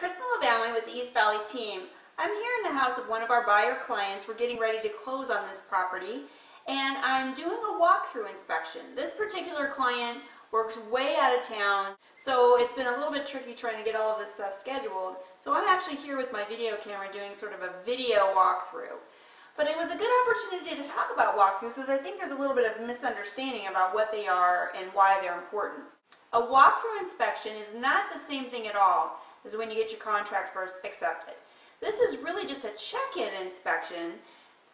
Kristen LaValley with the East Valley team. I'm here in the house of one of our buyer clients. We're getting ready to close on this property, and I'm doing a walk-through inspection. This particular client works way out of town, so it's been a little bit tricky trying to get all of this stuff scheduled. So I'm actually here with my video camera doing sort of a video walkthrough. But it was a good opportunity to talk about walkthroughs because I think there's a little bit of misunderstanding about what they are and why they're important. A walkthrough inspection is not the same thing at all as when you get your contract first accepted. This is really just a check-in inspection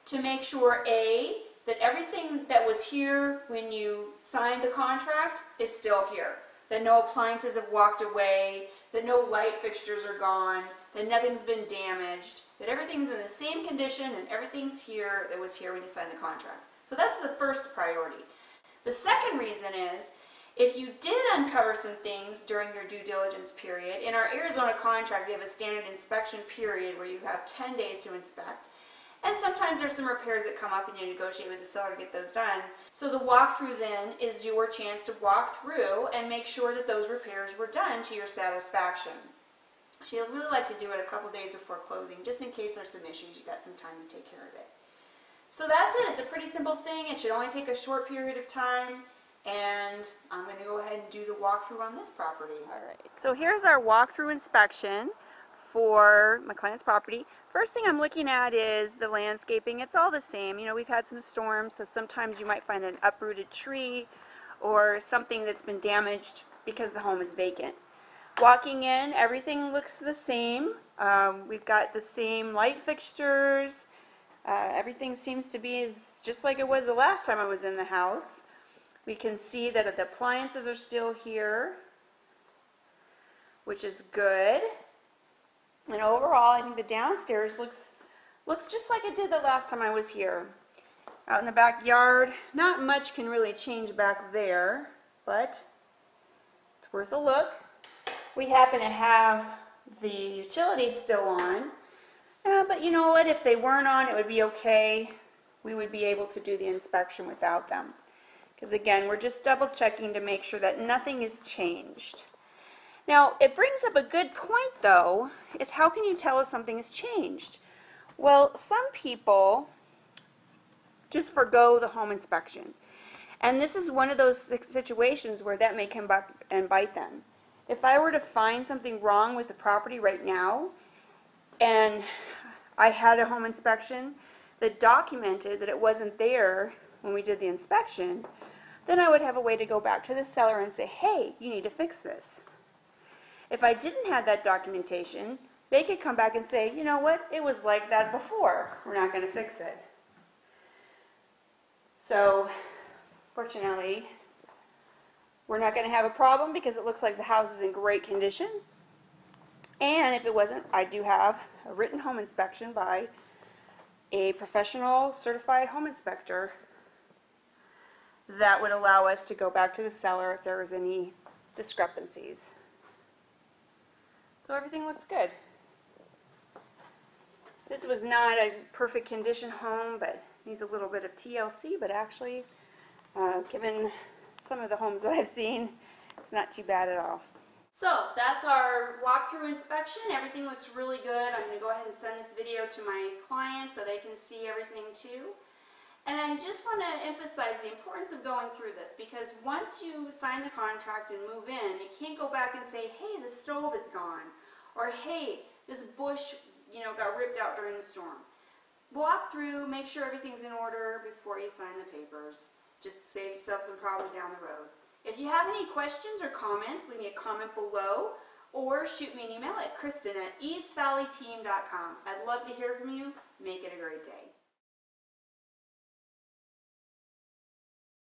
to make sure, A, that everything that was here when you signed the contract is still here, that no appliances have walked away, that no light fixtures are gone, that nothing's been damaged, that everything's in the same condition and everything's here that was here when you signed the contract. So that's the first priority. The second reason is, if you did uncover some things during your due diligence period, in our Arizona contract we have a standard inspection period where you have 10 days to inspect. And sometimes there's some repairs that come up and you negotiate with the seller to get those done. So the walkthrough then is your chance to walk through and make sure that those repairs were done to your satisfaction. She'll really like to do it a couple days before closing, just in case there's some issues, you got some time to take care of it. So that's it. It's a pretty simple thing. It should only take a short period of time. And I'm going to go ahead and do the walkthrough on this property. Alright, so here's our walkthrough inspection for my client's property. First thing I'm looking at is the landscaping. It's all the same. You know, we've had some storms, so sometimes you might find an uprooted tree or something that's been damaged because the home is vacant. Walking in, everything looks the same. We've got the same light fixtures. Everything seems to be just like it was the last time I was in the house. We can see that the appliances are still here, which is good. And overall, I think the downstairs looks just like it did the last time I was here. Out in the backyard, not much can really change back there, but it's worth a look. We happen to have the utilities still on, but you know what? If they weren't on, it would be okay. We would be able to do the inspection without them. Because again, we're just double checking to make sure that nothing is changed. Now, it brings up a good point though, is how can you tell if something has changed? Well, some people just forgo the home inspection. And this is one of those situations where that may come back and bite them. If I were to find something wrong with the property right now, and I had a home inspection that documented that it wasn't there when we did the inspection, then I would have a way to go back to the seller and say, hey, you need to fix this. If I didn't have that documentation, they could come back and say, you know what, it was like that before. We're not going to fix it. So, fortunately, we're not going to have a problem because it looks like the house is in great condition. And if it wasn't, I do have a written home inspection by a professional certified home inspector that would allow us to go back to the seller if there was any discrepancies. So everything looks good. This was not a perfect condition home, but needs a little bit of TLC, but actually, given some of the homes that I've seen, it's not too bad at all. So that's our walkthrough inspection. Everything looks really good. I'm going to go ahead and send this video to my clients so they can see everything too. And I just want to emphasize the importance of going through this, because once you sign the contract and move in, you can't go back and say, hey, the stove is gone, or hey, this bush, got ripped out during the storm. Walk through, make sure everything's in order before you sign the papers. Just save yourself some problems down the road. If you have any questions or comments, leave me a comment below or shoot me an email at Kristen@eastvalleyteam.com. I'd love to hear from you. Make it a great day.